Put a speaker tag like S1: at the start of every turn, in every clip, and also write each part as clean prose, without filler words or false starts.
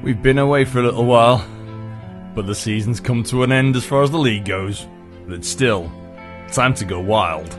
S1: We've been away for a little while, but the season's come to an end as far as the league goes. But it's still time to go wild.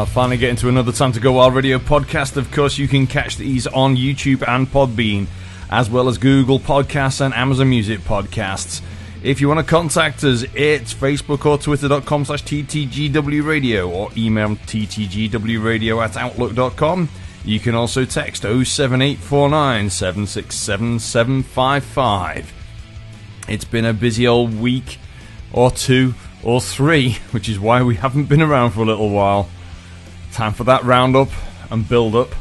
S1: Finally getting to another Time to Go Wild radio podcast. Of course, you can catch these on YouTube and Podbean, as well as Google Podcasts and Amazon Music Podcasts. If you want to contact us, it's Facebook or Twitter.com/TTGW Radio or email ttgwradio@outlook.com. You can also text 07849 767 755. It's been a busy old week or two or three, which is why we haven't been around for a little while. Time for that roundup and build up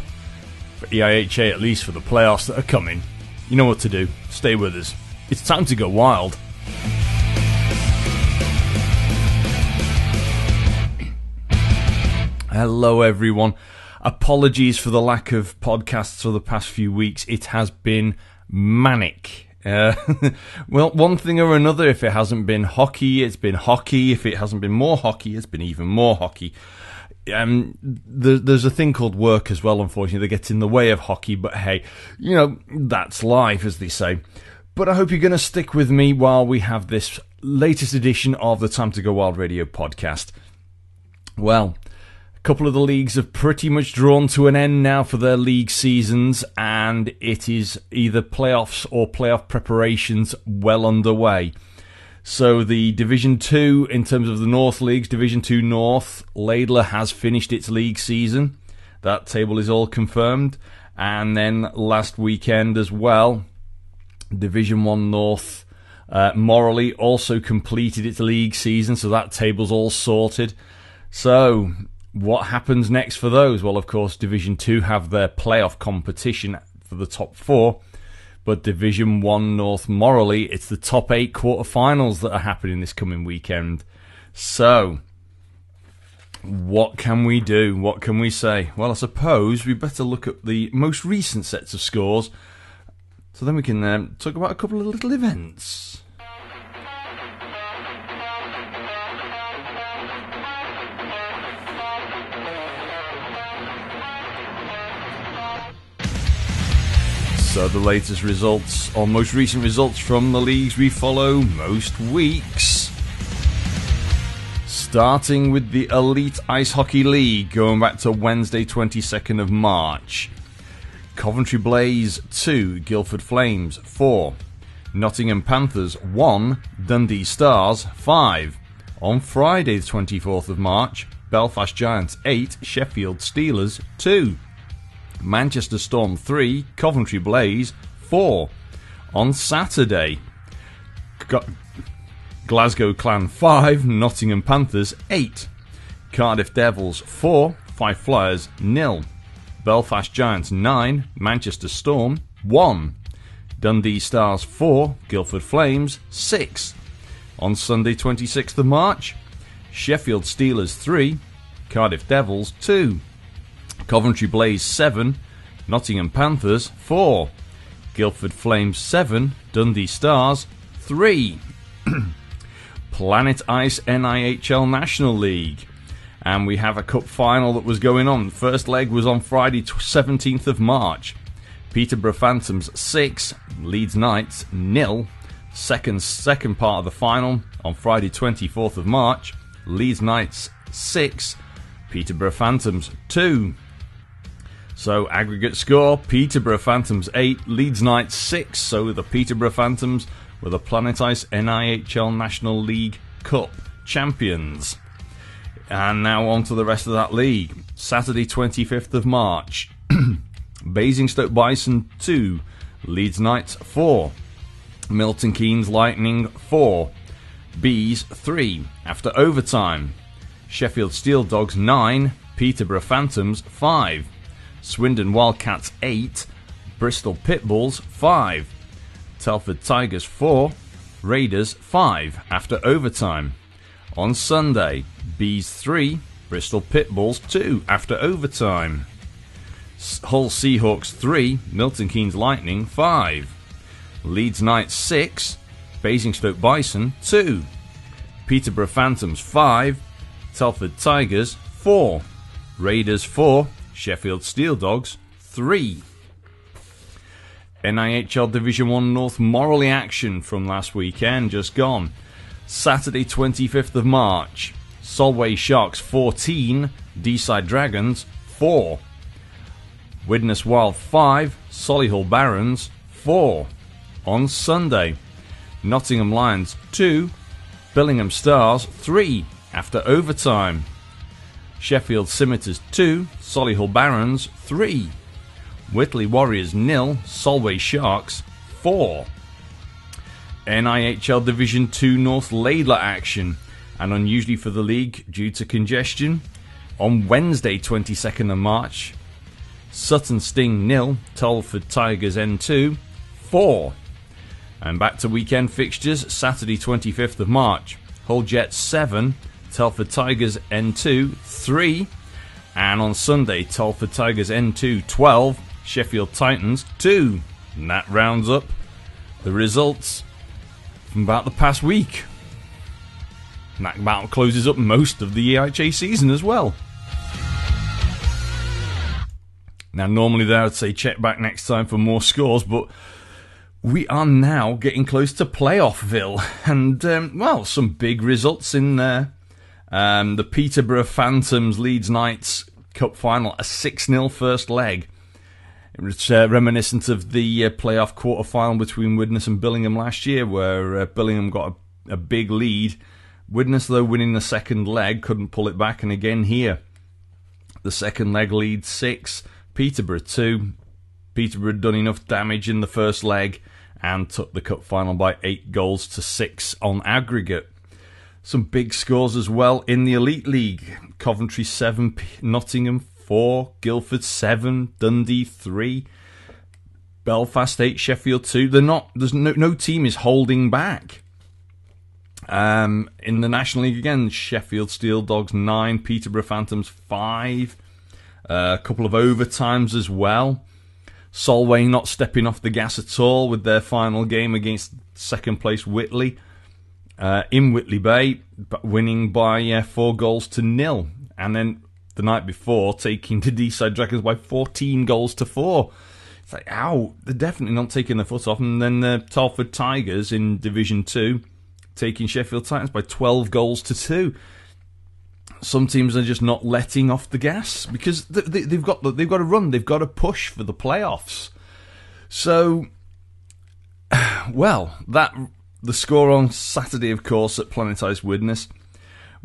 S1: for EIHA, at least for the playoffs that are coming. You know what to do. Stay with us. It's time to go wild. Hello everyone. Apologies for the lack of podcasts for the past few weeks. It has been manic. Well, one thing or another. If it hasn't been hockey, it's been hockey. If it hasn't been more hockey, it's been even more hockey. There's a thing called work as well, unfortunately, that gets in the way of hockey, but hey, you know, that's life, as they say. But I hope you're going to stick with me while we have this latest edition of the Time to Go Wild radio podcast. Well, a couple of the leagues have pretty much drawn to an end now for their league seasons, and it is either playoffs or playoff preparations well underway. So the Division 2, in terms of the North Leagues, Division 2 North, Laidler has finished its league season. That table is all confirmed. And then last weekend as well, Division 1 North, Morley also completed its league season, so that table's all sorted. So what happens next for those? Well, of course, Division 2 have their playoff competition for the top four. But Division 1 North Morley, it's the top 8 quarterfinals that are happening this coming weekend. So, what can we do? What can we say? Well, I suppose we better look at the most recent sets of scores, so then we can talk about a couple of little events. So the latest results, or most recent results from the leagues we follow most weeks. Starting with the Elite Ice Hockey League, going back to Wednesday 22nd of March. Coventry Blaze 2, Guildford Flames 4, Nottingham Panthers 1, Dundee Stars 5. On Friday the 24th of March, Belfast Giants 8, Sheffield Steelers 2. Manchester Storm 3, Coventry Blaze 4. On Saturday, Glasgow Clan 5, Nottingham Panthers 8. Cardiff Devils 4, Fife Flyers 0. Belfast Giants 9, Manchester Storm 1. Dundee Stars 4, Guildford Flames 6. On Sunday 26th of March, Sheffield Steelers 3, Cardiff Devils 2. Coventry Blaze 7, Nottingham Panthers 4, Guildford Flames 7, Dundee Stars 3. Planet Ice NIHL National League, and we have a cup final that was going on. The first leg was on Friday 17th of March. Peterborough Phantoms 6, Leeds Knights 0. Second part of the final on Friday 24th of March. Leeds Knights 6, Peterborough Phantoms 2. So aggregate score, Peterborough Phantoms 8, Leeds Knights 6. So the Peterborough Phantoms were the Planet Ice NIHL National League Cup champions. And now on to the rest of that league. Saturday 25th of March, Basingstoke Bison 2, Leeds Knights 4, Milton Keynes Lightning 4, Bees 3. After overtime, Sheffield Steel Dogs 9, Peterborough Phantoms 5. Swindon Wildcats 8, Bristol Pitbulls 5, Telford Tigers 4, Raiders 5 after overtime. On Sunday, Bees 3, Bristol Pitbulls 2 after overtime. Hull Seahawks 3, Milton Keynes Lightning 5. Leeds Knights 6, Basingstoke Bison 2, Peterborough Phantoms 5, Telford Tigers 4, Raiders 4, Sheffield Steel Dogs 3. NIHL Division 1 North Morley action from last weekend, just gone. Saturday 25th of March, Solway Sharks 14, Deeside Dragons 4, Widnes Wild 5, Solihull Barons 4. On Sunday, Nottingham Lions 2, Billingham Stars 3 after overtime, Sheffield Scimitars 2, Solihull Barons 3, Whitley Warriors 0, Solway Sharks 4. NIHL Division 2 North Laidler action, and unusually for the league due to congestion, on Wednesday 22nd of March, Sutton Sting 0, Telford Tigers N2 4. And back to weekend fixtures, Saturday 25th of March, Hull Jets 7, Telford Tigers N2 3, and on Sunday Telford Tigers N2 12, Sheffield Titans 2. And that rounds up the results from about the past week. And that about closes up most of the EIHA season as well. Now normally there I'd say check back next time for more scores, but we are now getting close to playoffville, and well, some big results in there. The Peterborough Phantoms Leeds Knights Cup final, a 6-0 first leg. It was reminiscent of the playoff quarter-final between Widnes and Billingham last year, where Billingham got a big lead. Widnes, though, winning the second leg, couldn't pull it back, and again here, the second leg lead 6, Peterborough 2. Peterborough had done enough damage in the first leg and took the cup final by 8-6 on aggregate. Some big scores as well in the Elite League. Coventry 7, Nottingham 4, Guildford 7, Dundee 3, Belfast 8, Sheffield 2. There's no team is holding back. In the National League again, Sheffield Steel Dogs 9, Peterborough Phantoms 5. A couple of overtimes as well. Solway not stepping off the gas at all with their final game against second place Whitley in Whitley Bay, winning by 4-0. And then the night before taking the Deeside Dragons by 14-4. It's like, ow, they're definitely not taking their foot off. And then the Telford Tigers in Division 2 taking Sheffield Titans by 12-2. Some teams are just not letting off the gas because they've got to run, they've got to push for the playoffs. So, well, the score on Saturday, of course, at Planetised Widnes.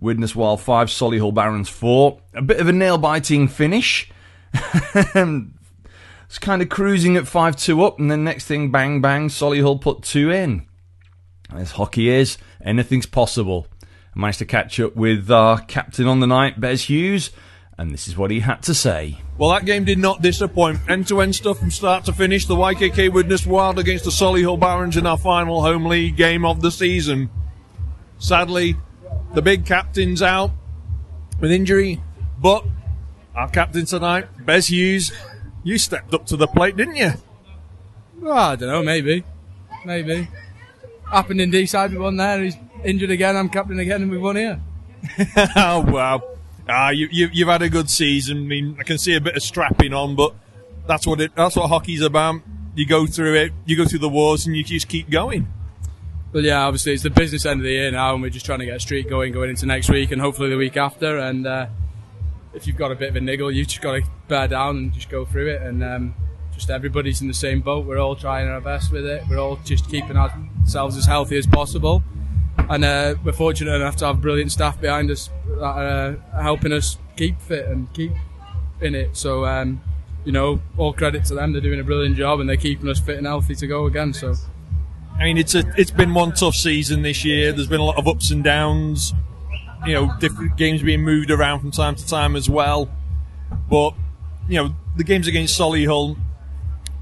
S1: Widnes Wild 5, Solihull Barons 4. A bit of a nail-biting finish. It's kind of cruising at 5-2 up, and then next thing, bang, bang, Solihull put 2 in. As hockey is, anything's possible. I managed to catch up with our captain on the night, Bez Hughes, and this is what he had to say.
S2: Well, that game did not disappoint. End-to-end stuff from start to finish. The YKK Widnes Wild against the Solihull Barons in our final home league game of the season. Sadly, the big captain's out with injury, but our captain tonight, Bez Hughes, you stepped up to the plate, didn't you?
S3: Well, I don't know, maybe. Happened in D-side, we won there, he's injured again, I'm captain again, and we won here.
S2: Oh, wow. You've had a good season. I mean, I can see a bit of strapping on, but that's what hockey's about. You go through it, you go through the wars, and you just keep going.
S3: Well, yeah, obviously it's the business end of the year now, and we're just trying to get a streak going into next week and hopefully the week after. And if you've got a bit of a niggle, you've just got to bear down and just go through it. And just everybody's in the same boat. We're all trying our best with it. We're all just keeping ourselves as healthy as possible. And we're fortunate enough to have brilliant staff behind us that are helping us keep fit and keep in it. So, all credit to them. They're doing a brilliant job and they're keeping us fit and healthy to go again. So,
S2: I mean, it's been one tough season this year. There's been a lot of ups and downs. Different games being moved around from time to time as well. But, the games against Solihull,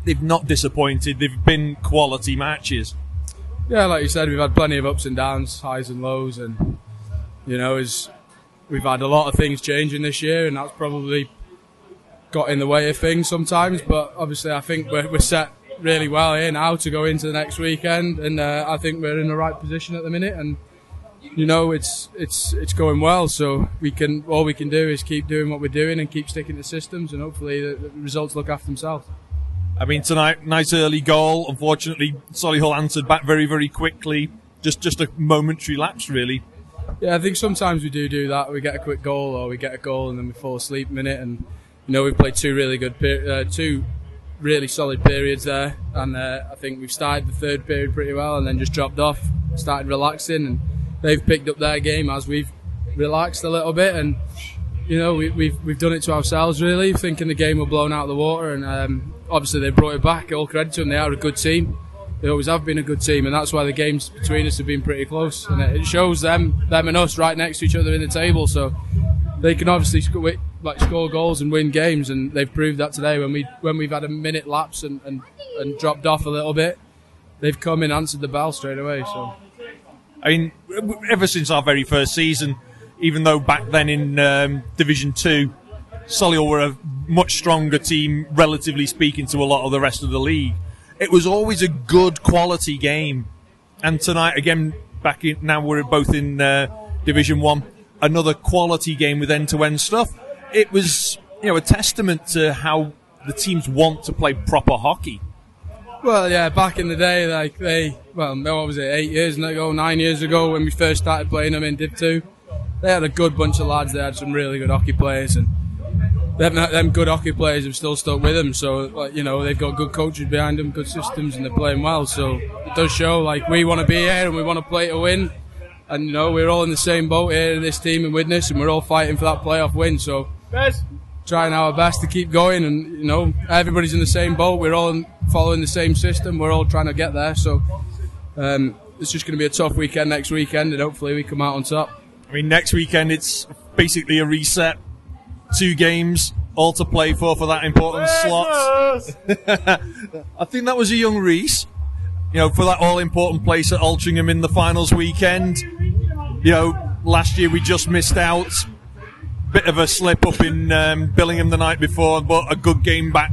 S2: they've not disappointed. They've been quality matches.
S3: Yeah, like you said, we've had plenty of ups and downs, highs and lows, and we've had a lot of things changing this year, and that's probably got in the way of things sometimes. But obviously, I think we're set really well here now to go into the next weekend, and I think we're in the right position at the minute, and it's going well. So all we can do is keep doing what we're doing and keep sticking to systems, and hopefully the results look after themselves.
S2: I mean, tonight, nice early goal. Unfortunately, Solihull answered back very, very quickly. Just a momentary lapse, really.
S3: Yeah, I think sometimes we do that. We get a quick goal, or we get a goal and then we fall asleep a minute. And we've played two really solid periods there, and I think we've started the third period pretty well, and then just dropped off, started relaxing, and they've picked up their game as we've relaxed a little bit. And we've done it to ourselves, really, thinking the game were blown out of the water, and obviously they brought it back. All credit to them. They are a good team. They always have been a good team, and that's why the games between us have been pretty close. And it shows them and us right next to each other in the table, so they can obviously score goals and win games, and they've proved that today. When we've had a minute lapse and dropped off a little bit, they've come and answered the bell straight away. So,
S2: I mean, ever since our very first season, even though back then in Division 2, Solihull were a much stronger team, relatively speaking, to a lot of the rest of the league, it was always a good quality game. And tonight, again, now we're both in Division 1, another quality game with end-to-end stuff. It was, a testament to how the teams want to play proper hockey.
S3: Well, yeah, back in the day, what was it, 9 years ago, when we first started playing them in Div 2, they had a good bunch of lads. They had some really good hockey players, and them good hockey players have still stuck with them. So, they've got good coaches behind them, good systems, and they're playing well. So it does show, we want to be here and we want to play to win. And, we're all in the same boat here in this team in Widnes, and we're all fighting for that playoff win. So, trying our best to keep going, and, everybody's in the same boat. We're all following the same system. We're all trying to get there. So, it's just going to be a tough weekend next weekend, and hopefully we come out on top.
S2: I mean, next weekend it's basically a reset. 2 games, all to play for that important slot. I think that was a young Reese, for that all-important place at Altrincham in the finals weekend. Last year we just missed out. Bit of a slip-up in Billingham the night before, but a good game back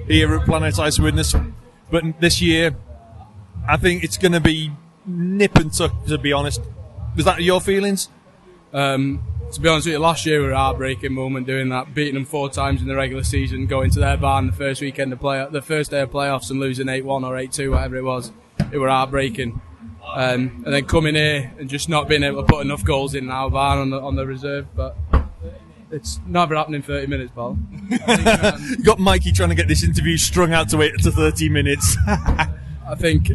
S2: here at Planet Ice Widnes. But this year, I think it's going to be nip and tuck, to be honest. Was that your feelings?
S3: To be honest with you, last year we were a heartbreaking moment doing that, beating them 4 times in the regular season, going to their barn the first weekend of the first day of playoffs and losing 8-1 or 8-2, whatever it was. It were heartbreaking. And then coming here and just not being able to put enough goals in our barn on the reserve, but it's never happened in 30 minutes, pal.
S2: You got Mikey trying to get this interview strung out to 8 to 30 minutes.
S3: I think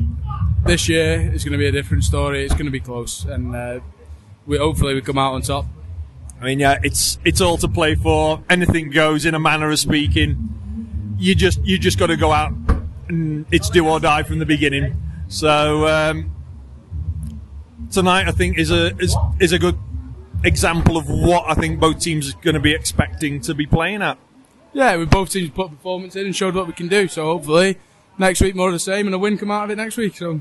S3: this year is going to be a different story. It's going to be close, and hopefully we come out on top.
S2: I mean, yeah, it's all to play for. Anything goes, in a manner of speaking. You just got to go out, and it's do or die from the beginning. So tonight, I think is a good example of what I think both teams are going to be expecting to be playing at.
S3: Yeah, we both teams put performance in and showed what we can do. So hopefully next week more of the same, and a win come out of it next week. So,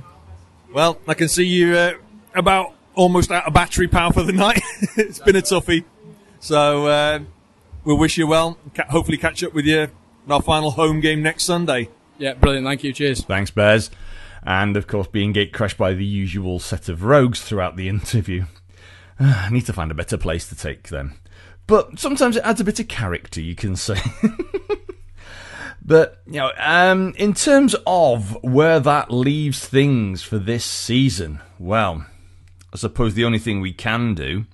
S2: well, I can see you about almost out of battery power for the night. It's been a toughie. So we'll wish you well. Hopefully catch up with you in our final home game next Sunday.
S3: Yeah, brilliant. Thank you. Cheers.
S1: Thanks, Bears. And, of course, being gate crushed by the usual set of rogues throughout the interview. I need to find a better place to take them. But sometimes it adds a bit of character, you can say. But, in terms of where that leaves things for this season, well, I suppose the only thing we can do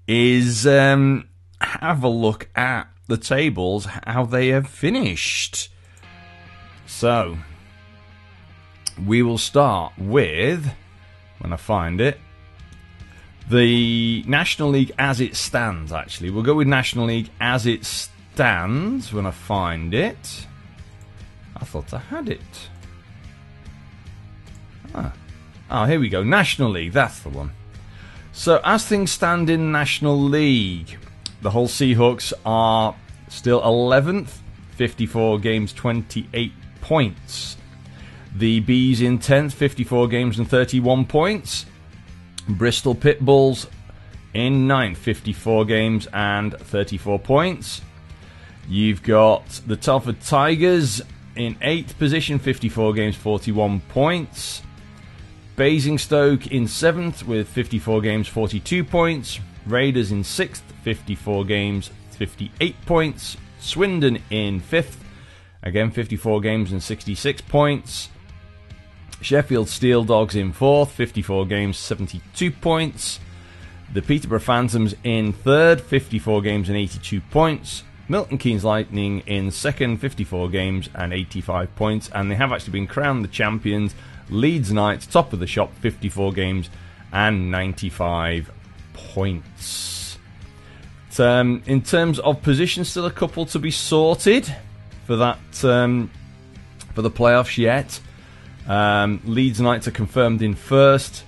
S1: is have a look at the tables, how they have finished. So, we will start with, when I find it, the National League as it stands, actually. We'll go with National League as it stands when I find it. I thought I had it. Oh, here we go. National League, that's the one. So, as things stand in National League, the Hull Seahawks are still 11th, 54 games, 28 points. The Bees in 10th, 54 games and 31 points. Bristol Pitbulls in 9th, 54 games and 34 points. You've got the Telford Tigers in 8th position, 54 games, 41 points. Basingstoke in 7th with 54 games, 42 points. Raiders in 6th, 54 games, 58 points. Swindon in 5th, again 54 games and 66 points. Sheffield Steel Dogs in 4th, 54 games, 72 points. The Peterborough Phantoms in 3rd, 54 games and 82 points. Milton Keynes Lightning in 2nd, 54 games and 85 points. And they have actually been crowned the champions. Leeds Knights, top of the shop, 54 games and 95 points. In terms of positions, still a couple to be sorted for that for the playoffs yet. Leeds Knights are confirmed in 1st.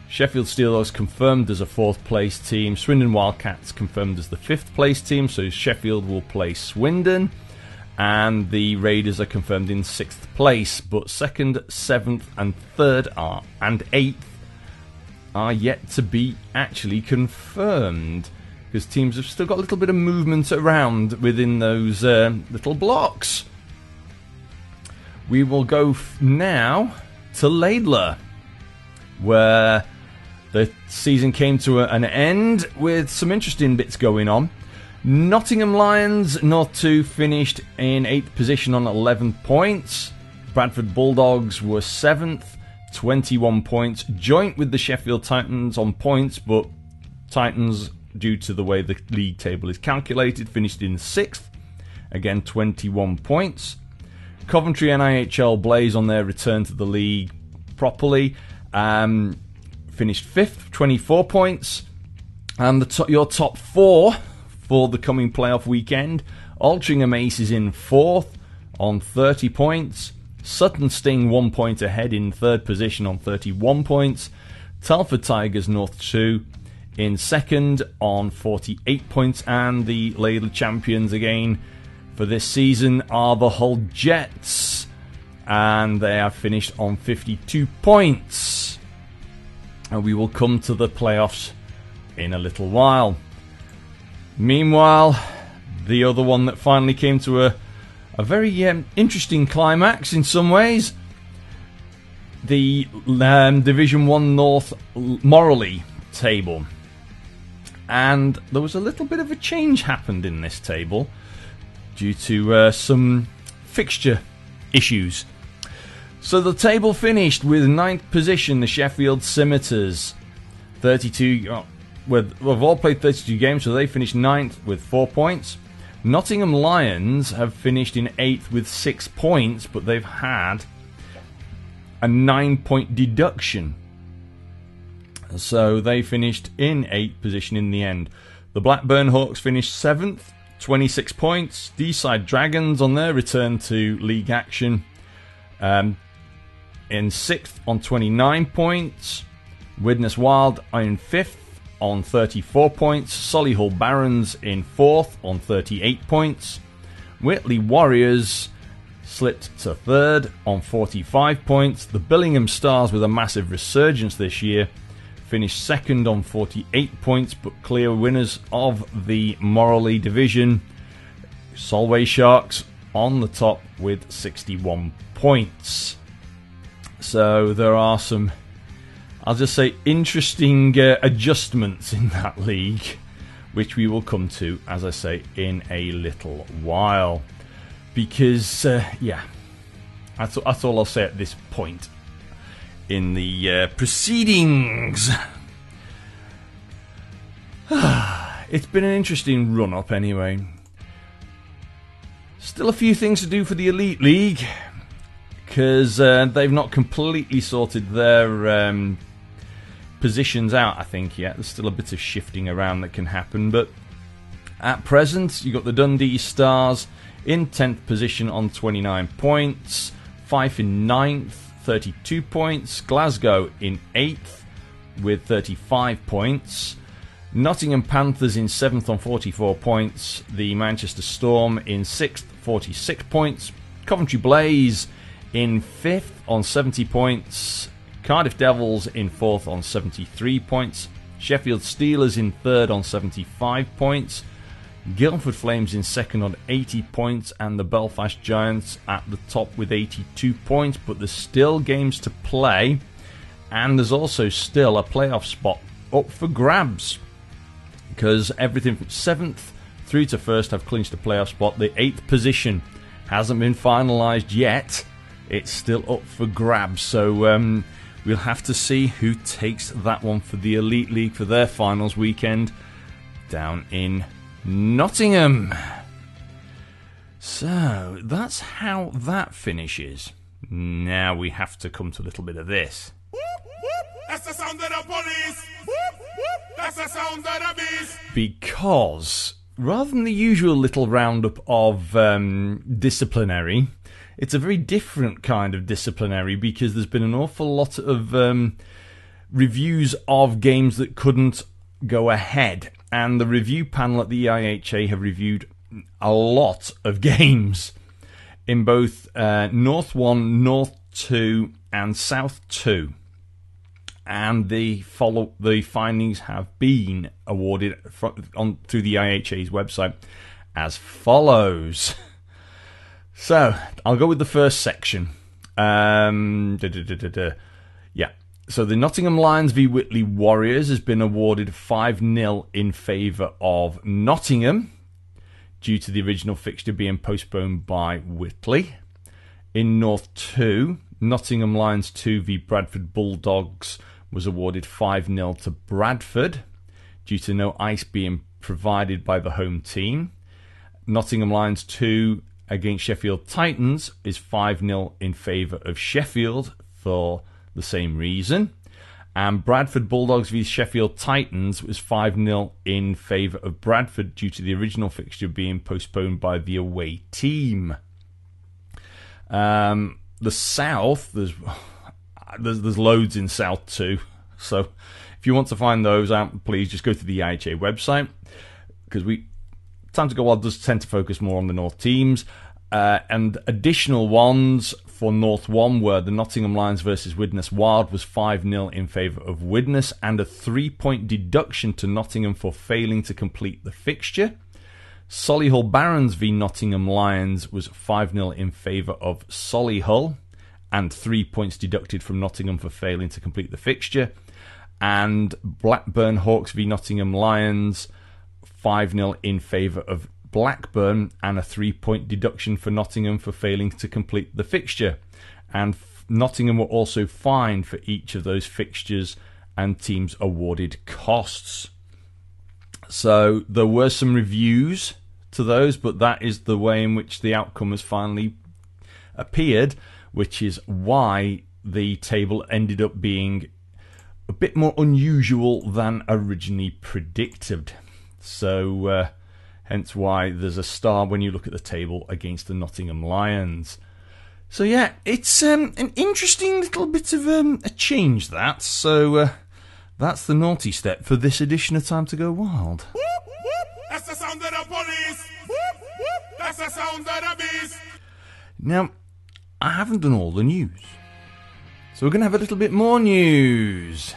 S1: Sheffield Steelers confirmed as a 4th place team. Swindon Wildcats confirmed as the 5th place team, so Sheffield will play Swindon. And the Raiders are confirmed in 6th place, but 2nd, 7th and 3rd and 8th are yet to be actually confirmed, because teams have still got a little bit of movement around within those little blocks. We will go now to Laidler, where the season came to an end with some interesting bits going on. Nottingham Lions, North 2, finished in 8th position on 11 points. Bradford Bulldogs were 7th, 21 points, joint with the Sheffield Titans on points, but Titans, due to the way the league table is calculated, finished in 6th, again 21 points. Coventry NIHL Blaze, on their return to the league properly, finished 5th, 24 points. And your top 4 for the coming playoff weekend: Altrincham Aces in 4th on 30 points. Sutton Sting 1 point ahead in 3rd position on 31 points. Telford Tigers North 2 in 2nd on 48 points. And the Laidler champions again for this season are the Hull Jets, and they have finished on 52 points. And we will come to the playoffs in a little while. Meanwhile, the other one that finally came to a very interesting climax in some ways, the Division 1 North Morley table. And there was a little bit of a change happened in this table due to some fixture issues. So the table finished with 9th position, the Sheffield Scimitars, 32. We've all played 32 games, so they finished 9th with 4 points. Nottingham Lions have finished in 8th with 6 points, but they've had a 9-point deduction. So they finished in 8th position in the end. The Blackburn Hawks finished 7th, 26 points. Deeside Dragons, on their return to league action, in 6th on 29 points. Widnes Wild are in 5th on 34 points. Solihull Barons in 4th on 38 points. Whitley Warriors slipped to 3rd on 45 points. The Billingham Stars, with a massive resurgence this year, finished 2nd on 48 points, but clear winners of the Morley division. Solway Sharks on the top with 61 points. So there are some, I'll just say, interesting adjustments in that league, which we will come to, as I say, in a little while. Because, yeah, that's all I'll say at this point in the proceedings. It's been an interesting run-up anyway. Still a few things to do for the Elite League, because they've not completely sorted their positions out, I think, yet. There's still a bit of shifting around that can happen, but at present, you've got the Dundee Stars in 10th position on 29 points. Fife in 9th, 32 points. Glasgow in 8th with 35 points. Nottingham Panthers in 7th on 44 points. The Manchester Storm in 6th, 46 points. Coventry Blaze in 5th on 70 points. Cardiff Devils in 4th on 73 points. Sheffield Steelers in 3rd on 75 points. Guildford Flames in second on 80 points, and the Belfast Giants at the top with 82 points, but there's still games to play, and there's also still a playoff spot up for grabs, because everything from 7th through to 1st have clinched a playoff spot. The 8th position hasn't been finalised yet. It's still up for grabs, so we'll have to see who takes that one for the Elite League for their finals weekend down in Nottingham. So that's how that finishes. Now we have to come to a little bit of this.
S4: That's the sound of the police. That's the sound of the beast.
S1: Because rather than the usual little roundup of disciplinary, it's a very different kind of disciplinary, because there's been an awful lot of reviews of games that couldn't go ahead. And the review panel at the IHA have reviewed a lot of games in both North 1, North 2 and South 2. And the findings have been awarded through the IHA's website as follows. So, I'll go with the first section. Yeah. So, the Nottingham Lions v Whitley Warriors has been awarded 5-0 in favour of Nottingham, due to the original fixture being postponed by Whitley. In North 2, Nottingham Lions 2 v Bradford Bulldogs was awarded 5-0 to Bradford, due to no ice being provided by the home team. Nottingham Lions 2 against Sheffield Titans is 5-0 in favour of Sheffield for the same reason. And Bradford Bulldogs v Sheffield Titans was 5-0 in favour of Bradford, due to the original fixture being postponed by the away team. The South, there's loads in South too. So if you want to find those out, please just go to the IHA website, because Time to Go Wild does tend to focus more on the North teams. And additional ones for North 1 were the Nottingham Lions versus Widnes Wild was 5-0 in favour of Widnes, and a 3-point deduction to Nottingham for failing to complete the fixture. Solihull Barons v Nottingham Lions was 5-0 in favour of Solihull, and 3 points deducted from Nottingham for failing to complete the fixture. And Blackburn Hawks v Nottingham Lions, 5-0 in favour of Blackburn, and a 3-point deduction for Nottingham for failing to complete the fixture. And Nottingham were also fined for each of those fixtures, and teams awarded costs. So there were some reviews to those, but that is the way in which the outcome has finally appeared, which is why the table ended up being a bit more unusual than originally predicted. So hence why there's a star when you look at the table against the Nottingham Lions. So yeah, it's an interesting little bit of a change, that. So that's the naughty step for this edition of Time to Go Wild.
S4: That's the sound of the police. That's the sound of the beast.
S1: Now, I haven't done all the news, so we're going to have a little bit more news.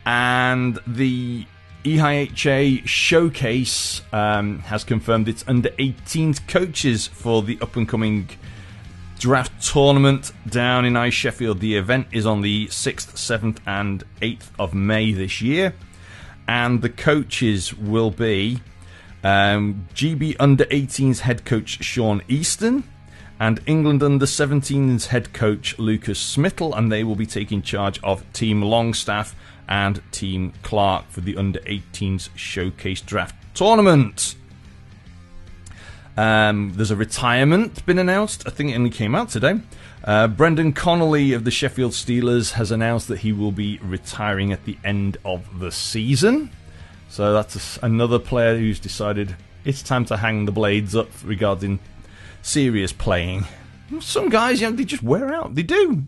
S1: And the EIHA Showcase has confirmed its under-18s coaches for the up-and-coming draft tournament down in Ice Sheffield. The event is on the 6th, 7th and 8th of May this year. And the coaches will be GB under-18s head coach Sean Easton and England under-17s head coach Lucas Smittle, and they will be taking charge of Team Longstaff and Team Clark for the under-18s Showcase Draft Tournament. There's a retirement been announced. I think it only came out today. Brendan Connolly of the Sheffield Steelers has announced that he will be retiring at the end of the season. So that's another player who's decided it's time to hang the blades up regarding serious playing. Some guys, they just wear out. They do.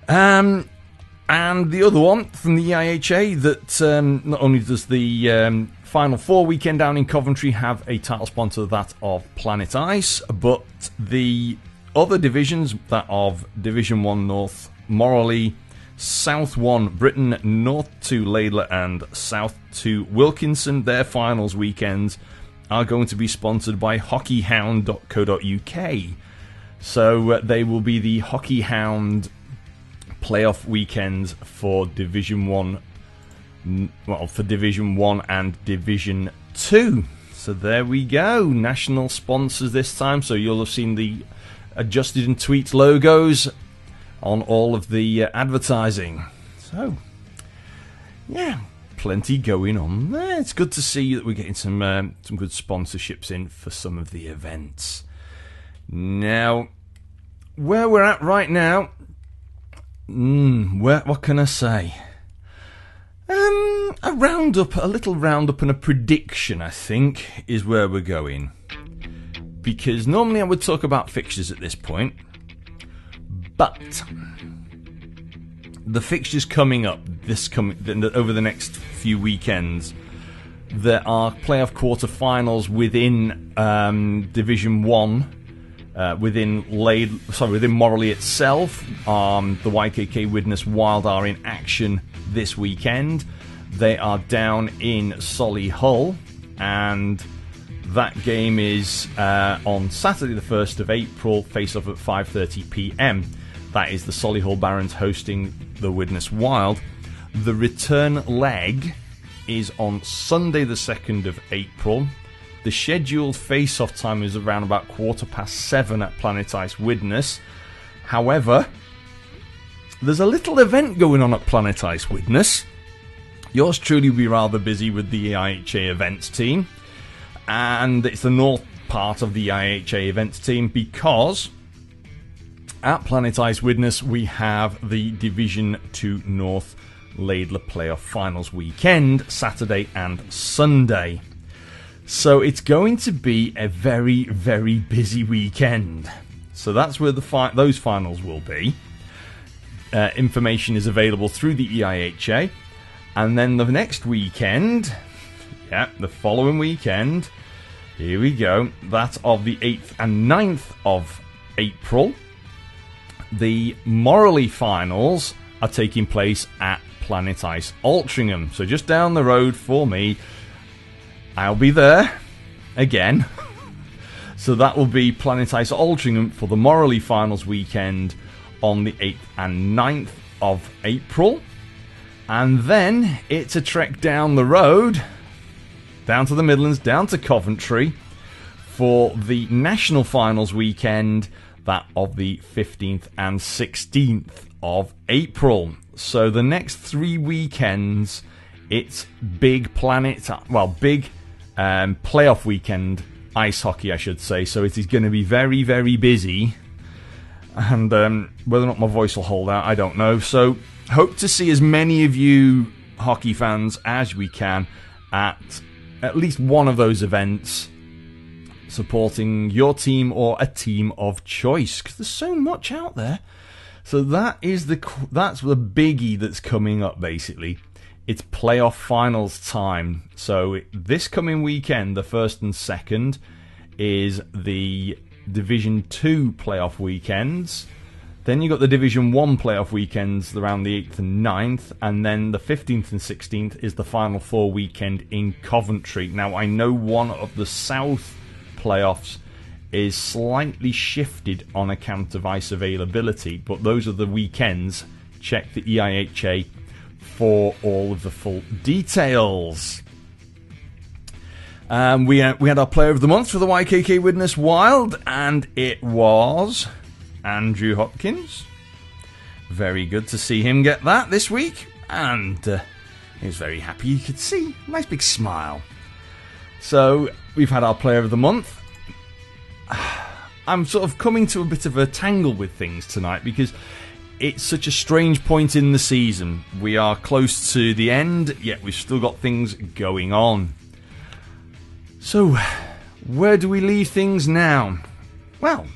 S1: And the other one from the EIHA, that not only does the Final Four weekend down in Coventry have a title sponsor, that of Planet Ice, but the other divisions, that of Division 1 North, Morley, South 1 Britain, North 2 Laidler, and South 2 Wilkinson. Their finals weekends are going to be sponsored by hockeyhound.co.uk. So they will be the Hockey Hound playoff weekends for Division 1, well, for Division 1 and Division 2. So there we go, national sponsors this time, so you'll have seen the adjusted and tweaked logos on all of the advertising. So, yeah, plenty going on there. It's good to see that we're getting some good sponsorships in for some of the events. Now, where we're at right now, what can I say? A little roundup and a prediction, I think, is where we're going. Because normally I would talk about fixtures at this point, but the fixtures coming up over the next few weekends, there are playoff quarter-finals within Division 1. Within Morley itself, the YKK Widnes Wild are in action this weekend. They are down in Solihull, and that game is on Saturday the 1st of April, face-off at 5:30 p.m. That is the Solihull Barons hosting the Widnes Wild. The return leg is on Sunday the 2nd of April. The scheduled face-off time is around about 7:15 at Planet Ice Widnes. However, there's a little event going on at Planet Ice Widnes. Yours truly will be rather busy with the IHA events team. And it's the north part of the IHA events team because at Planet Ice Widnes we have the Division 2 North Laidler Playoff Finals weekend, Saturday and Sunday. So it's going to be a very, very busy weekend. So that's where those finals will be. Information is available through the EIHA. And then the next weekend, the following weekend, here we go, that of the 8th and 9th of April, the Morley finals are taking place at Planet Ice Altrincham. So just down the road for me, I'll be there again. So that will be Planet Ice Altrincham for the Morley finals weekend on the 8th and 9th of April. And then it's a trek down the road, down to the Midlands, down to Coventry, for the national finals weekend, that of the 15th and 16th of April. So the next 3 weekends, it's big playoff weekend ice hockey, I should say. So it is going to be very, very busy. And whether or not my voice will hold out, I don't know. So hope to see as many of you hockey fans as we can at least one of those events, supporting your team or a team of choice, because there's so much out there. So that's the biggie that's coming up, basically. It's playoff finals time. So this coming weekend, the 1st and 2nd, is the Division 2 playoff weekends. Then you've got the Division 1 playoff weekends around the 8th and 9th. And then the 15th and 16th is the Final Four weekend in Coventry. Now, I know one of the South playoffs is slightly shifted on account of ice availability, but those are the weekends. Check the EIHA for all of the full details. We had our Player of the Month for the YKK Widnes Wild, and it was Andrew Hopkins. Very good to see him get that this week, and he was very happy. You could see a nice big smile. So we've had our Player of the Month. I'm sort of coming to a bit of a tangle with things tonight because it's such a strange point in the season. We are close to the end, yet we've still got things going on. So, where do we leave things now? Well,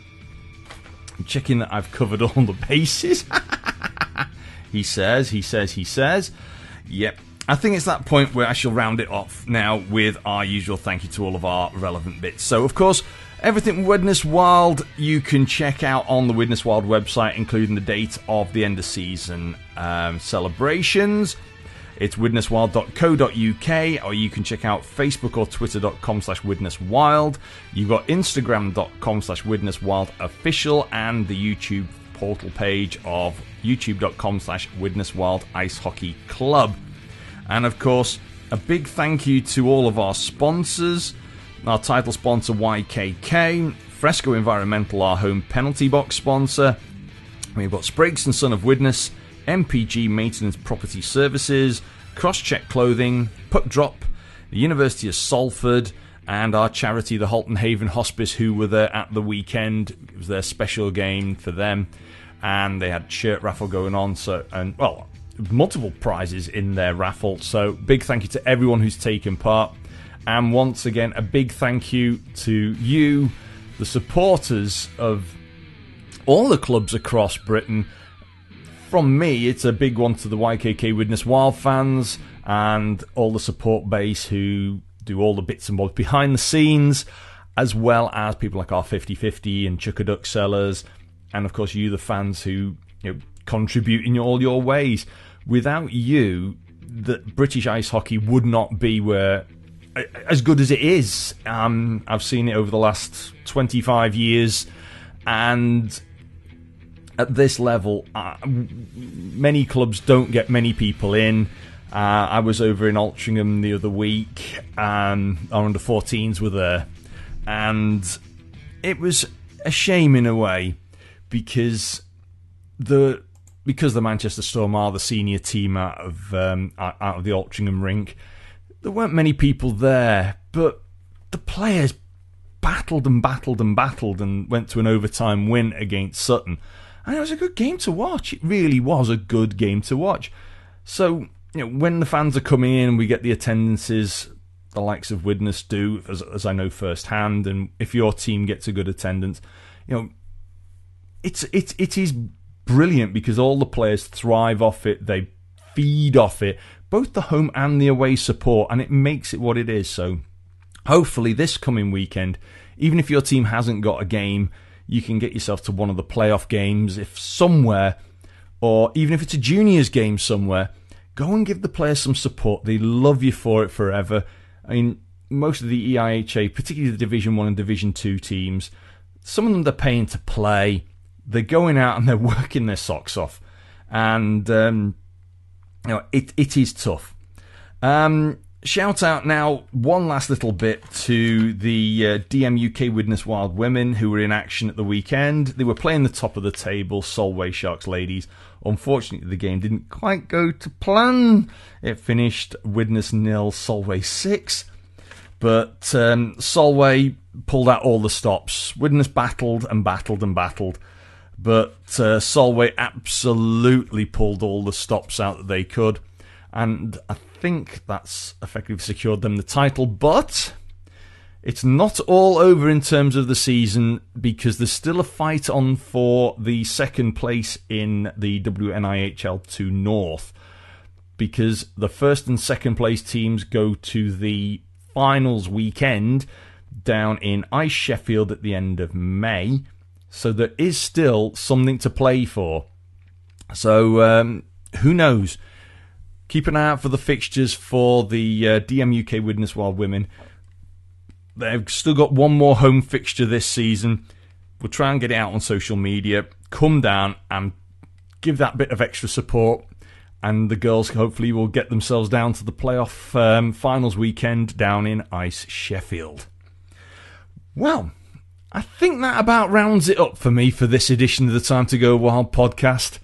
S1: I'm checking that I've covered all the bases. He says. Yep. I think it's that point where I shall round it off now with our usual thank you to all of our relevant bits. So, of course, Everything Widnes Wild you can check out on the Widnes Wild website, including the date of the end of season celebrations. It's widneswild.co.uk, or you can check out Facebook or twitter.com/widneswild. You've got instagram.com/widneswildofficial and the YouTube portal page of youtube.com/widneswild ice hockey club. And of course, a big thank you to all of our sponsors. Our title sponsor YKK, Fresco Environmental, our home penalty box sponsor. We've got Spriggs & Son of Widnes, MPG Maintenance Property Services, Crosscheck Clothing, Puck Drop, the University of Salford, and our charity, the Halton Haven Hospice, who were there at the weekend. It was their special game for them, and they had shirt raffle going on. Multiple prizes in their raffle. So big thank you to everyone who's taken part. And once again, a big thank you to you, the supporters of all the clubs across Britain. From me, it's a big one to the YKK Widnes Wild fans and all the support base who do all the bits and bobs behind the scenes, as well as people like our 50/50 and Chuckaduck sellers, and of course you, the fans who contribute in all your ways. Without you, the British ice hockey would not be as good as it is. I've seen it over the last 25 years, and at this level, many clubs don't get many people in. I was over in Altrincham the other week, and our under-14s were there, and it was a shame in a way, because the Manchester Storm are the senior team out of the Altrincham rink. There weren't many people there, but the players battled and went to an overtime win against Sutton. And it was a good game to watch. It really was a good game to watch. So, when the fans are coming in and we get the attendances the likes of Widnes do, as I know firsthand, and if your team gets a good attendance, it is brilliant because all the players thrive off it. They feed off it, both the home and the away support, and it makes it what it is. So hopefully this coming weekend, even if your team hasn't got a game, you can get yourself to one of the playoff games if somewhere, or even if it's a juniors game somewhere. Go and give the players some support. They love you for it forever. I mean, most of the EIHA, particularly the Division 1 and Division 2 teams, some of them they're paying to play. They're going out and they're working their socks off. And it is tough. Shout out now, one last little bit to the DMUK Widnes Wild women who were in action at the weekend. They were playing the top of the table, Solway Sharks ladies. Unfortunately, the game didn't quite go to plan. It finished Widnes 0, Solway 6. But Solway pulled out all the stops. Widnes battled. But Solway absolutely pulled all the stops out that they could. And I think that's effectively secured them the title. But it's not all over in terms of the season, because there's still a fight on for the second place in the WNIHL 2 North. Because the first and second place teams go to the finals weekend down in Ice Sheffield at the end of May. So there is still something to play for. So who knows? Keep an eye out for the fixtures for the DMUK Widnes Wild women. They've still got one more home fixture this season. We'll try and get it out on social media. Come down and give that bit of extra support. And the girls hopefully will get themselves down to the playoff finals weekend down in Ice Sheffield. Well, I think that about rounds it up for me for this edition of the Time to Go Wild podcast.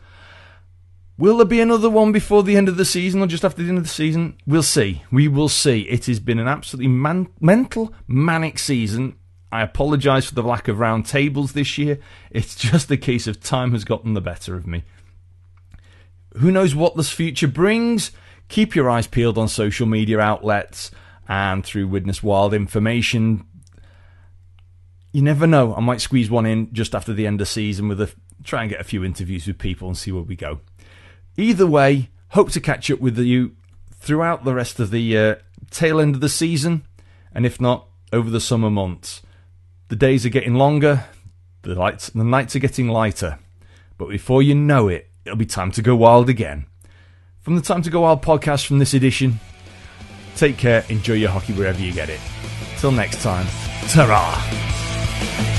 S1: Will there be another one before the end of the season or just after the end of the season? We'll see. We will see. It has been an absolutely mental, manic season. I apologise for the lack of round tables this year. It's just a case of time has gotten the better of me. Who knows what this future brings? Keep your eyes peeled on social media outlets and through Widnes Wild information. You never know. I might squeeze one in just after the end of season try and get a few interviews with people and see where we go. Either way, hope to catch up with you throughout the rest of the tail end of the season, and if not, over the summer months. The days are getting longer, the nights are getting lighter. But before you know it, it'll be time to go wild again. From the Time to Go Wild podcast from this edition, take care, enjoy your hockey wherever you get it. Till next time, ta-ra!